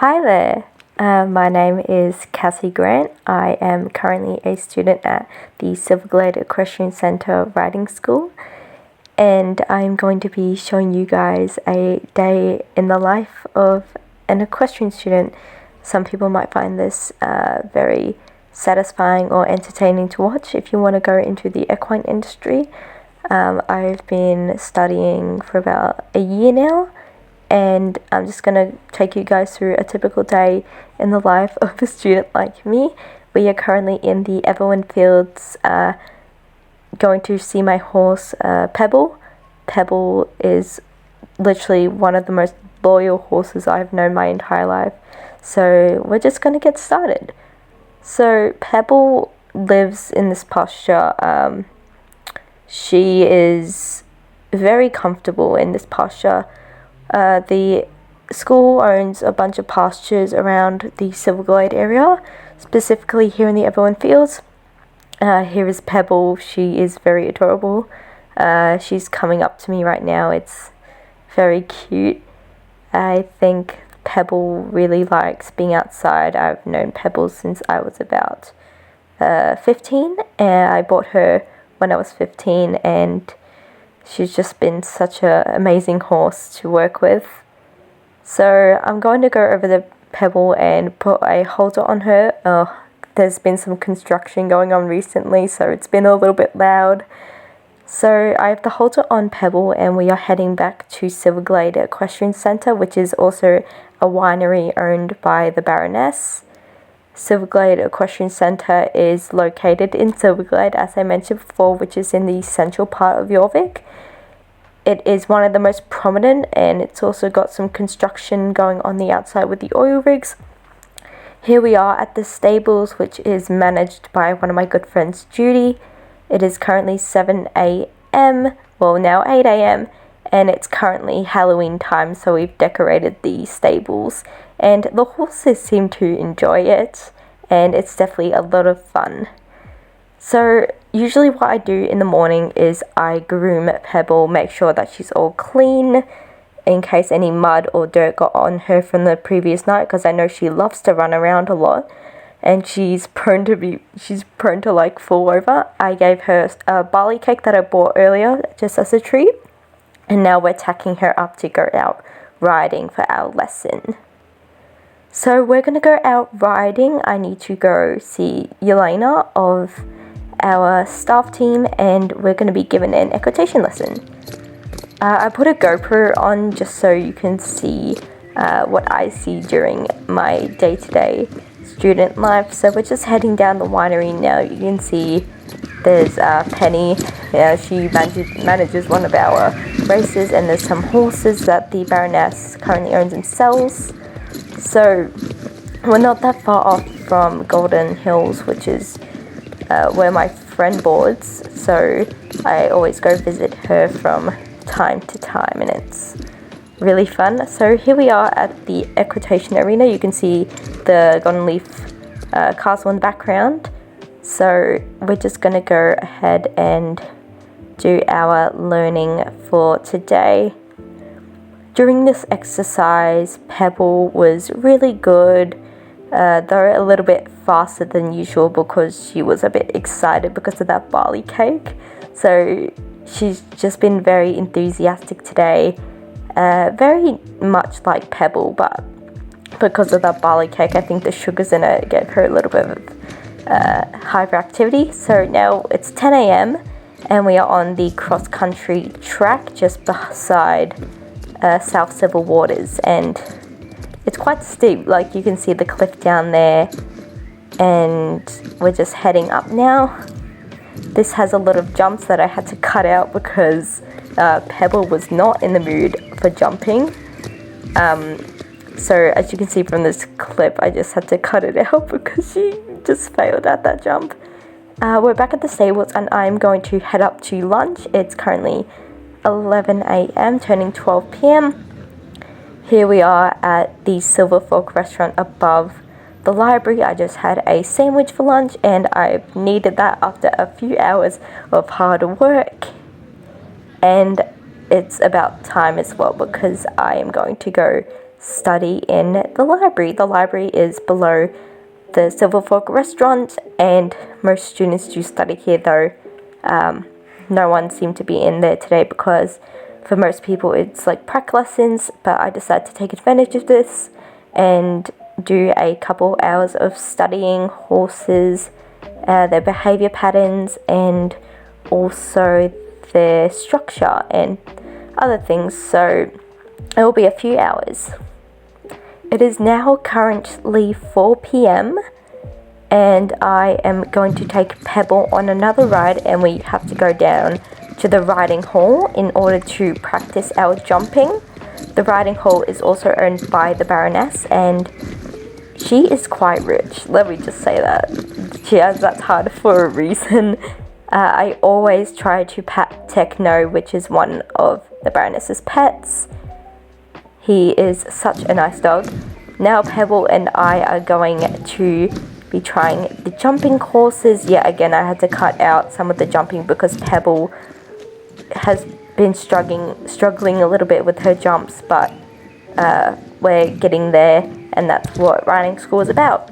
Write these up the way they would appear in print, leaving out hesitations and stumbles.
Hi there, my name is Cassie Grant. I am currently a student at the Silverglade Equestrian Centre Riding School, and I'm going to be showing you guys a day in the life of an equestrian student. Some people might find this very satisfying or entertaining to watch if you want to go into the equine industry. I've been studying for about a year now, and I'm just going to take you guys through a typical day in the life of a student like me. We are currently in the Everwin Fields going to see my horse Pebble. Pebble is literally one of the most loyal horses I've known my entire life. So we're just going to get started. So Pebble lives in this pasture. She is very comfortable in this pasture. The school owns a bunch of pastures around the Silverglade area, specifically here in the Everwin Fields. Here is Pebble. She is very adorable. She's coming up to me right now. It's very cute. I think Pebble really likes being outside. I've known Pebble since I was about 15, and I bought her when I was 15, and she's just been such an amazing horse to work with. So I'm going to go over the Pebble and put a halter on her. There's been some construction going on recently, so it's been a little bit loud. So I have the halter on Pebble, and we are heading back to Silverglade Equestrian Centre, which is also a winery owned by the Baroness. Silverglade Equestrian Centre is located in Silverglade, as I mentioned before, which is in the central part of Jorvik. It is one of the most prominent, and it's also got some construction going on the outside with the oil rigs. Here we are at the stables, which is managed by one of my good friends, Judy. It is currently 7 a.m, well now 8 a.m, and it's currently Halloween time, so we've decorated the stables, and the horses seem to enjoy it, and it's definitely a lot of fun. So usually what I do in the morning is I groom Pebble, make sure that she's all clean in case any mud or dirt got on her from the previous night, because I know she loves to run around a lot and she's prone to like fall over. I gave her a barley cake that I bought earlier just as a treat, and now we're tacking her up to go out riding for our lesson. So we're going to go out riding. I need to go see Yelena of our staff team, and we're going to be given an equitation lesson. I put a GoPro on just so you can see what I see during my day-to-day student life. So we're just heading down the winery now. You can see there's Penny. She manages one of our races, and there's some horses that the Baroness currently owns and sells. So we're not that far off from Golden Hills, which is where my friend boards, so I always go visit her from time to time, and it's really fun. So here we are at the equitation arena. You can see the Golden Leaf castle in the background. So we're just going to go ahead and do our learning for today. During this exercise, Pebble was really good, though a little bit faster than usual because she was a bit excited because of that barley cake. So she's just been very enthusiastic today, very much like Pebble, but because of that barley cake, I think the sugars in it gave her a little bit of hyperactivity. So now it's 10 a.m. and we are on the cross-country track just beside South Civil Waters, and it's quite steep. Like, you can see the cliff down there, and we're just heading up now. This has a lot of jumps that I had to cut out because Pebble was not in the mood for jumping. So as you can see from this clip, I just had to cut it out because she just failed at that jump. We're back at the stables, and I'm going to head up to lunch. It's currently 11 a.m, turning 12 p.m. Here we are at the Silver Fork restaurant above the library. I just had a sandwich for lunch, and I needed that after a few hours of hard work. And it's about time as well, because I am going to go study in the library. The library is below the Silver Fork restaurant, and most students do study here, though no one seemed to be in there today because for most people it's like prac lessons, but I decided to take advantage of this and do a couple hours of studying horses, their behavior patterns, and also their structure and other things. So it will be a few hours. It is now currently 4 p.m. and I am going to take Pebble on another ride, and we have to go down to the riding hall in order to practice our jumping. The riding hall is also owned by the Baroness, and she is quite rich. Let me just say that. She has that title for a reason. I always try to pat Techno, which is one of the Baroness's pets. He is such a nice dog. Now Pebble and I are going to be trying the jumping courses. Yeah, again, I had to cut out some of the jumping because Pebble has been struggling a little bit with her jumps, but we're getting there, and that's what riding school is about.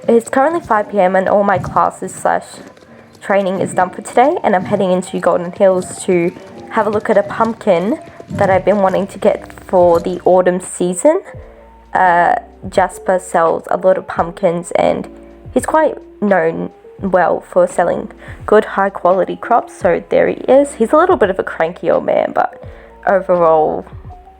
It's currently 5 p.m. and all my classes / training is done for today, and I'm heading into Golden Hills to have a look at a pumpkin that I've been wanting to get for the autumn season. Jasper sells a lot of pumpkins, and he's quite known well for selling good high quality crops, so there he is. He's a little bit of a cranky old man, but overall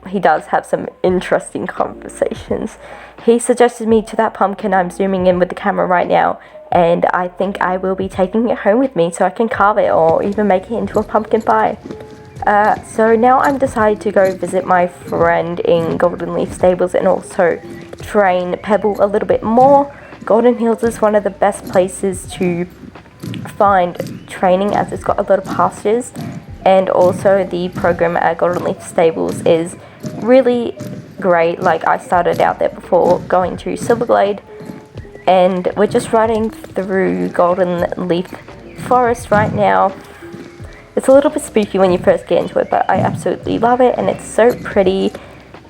he does have some interesting conversations. He suggested me to that pumpkin. I'm zooming in with the camera right now, and I think I will be taking it home with me so I can carve it or even make it into a pumpkin pie. So now I'm decided to go visit my friend in Golden Leaf Stables and also train Pebble a little bit more. Golden Hills is one of the best places to find training as it's got a lot of pastures, and also the program at Golden Leaf Stables is really great. Like, I started out there before going to Silverglade, and we're just riding through Golden Leaf Forest right now. It's a little bit spooky when you first get into it, but I absolutely love it, and it's so pretty.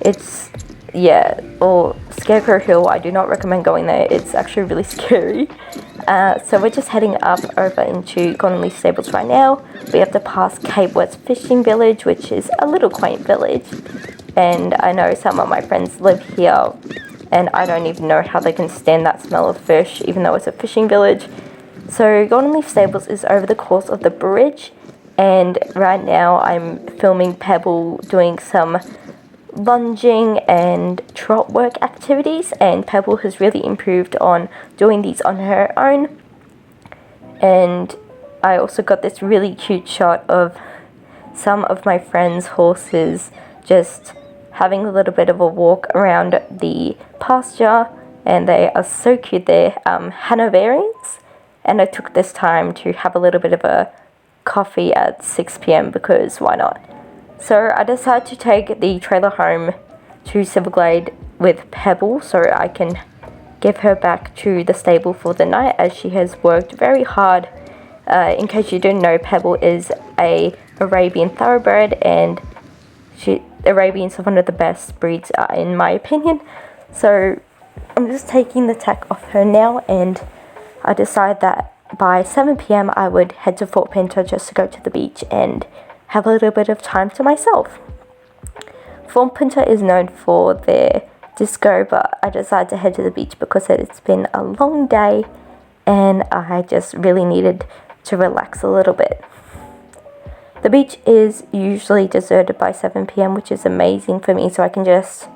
It's, yeah, or Scarecrow Hill, I do not recommend going there. It's actually really scary. So we're just heading up over into Golden Leaf Stables right now. We have to pass Cape West Fishing Village, which is a little quaint village. And I know some of my friends live here, and I don't even know how they can stand that smell of fish, even though it's a fishing village. So Golden Leaf Stables is over the course of the bridge, and right now I'm filming Pebble doing some lunging and trot work activities, and Pebble has really improved on doing these on her own. And I also got this really cute shot of some of my friends' horses just having a little bit of a walk around the pasture, and they are so cute. They're Hanoverians, and I took this time to have a little bit of a coffee at 6 p.m. because why not? So I decided to take the trailer home to Silverglade with Pebble so I can give her back to the stable for the night, as she has worked very hard. In case you didn't know, Pebble is a Arabian thoroughbred, and Arabians are one of the best breeds in my opinion. So I'm just taking the tack off her now, and I decided that by 7 p.m. I would head to Fort Pinter just to go to the beach and have a little bit of time to myself. Fort Pinter is known for their disco, but I decided to head to the beach because it's been a long day and I just really needed to relax a little bit. The beach is usually deserted by 7 p.m, which is amazing for me, so I can just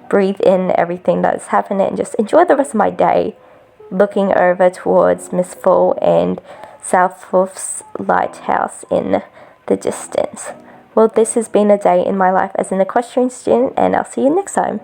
breathe in everything that's happening and just enjoy the rest of my day, looking over towards Miss Fall and South Wolf's Lighthouse in the distance. Well, this has been a day in my life as an equestrian student, and I'll see you next time.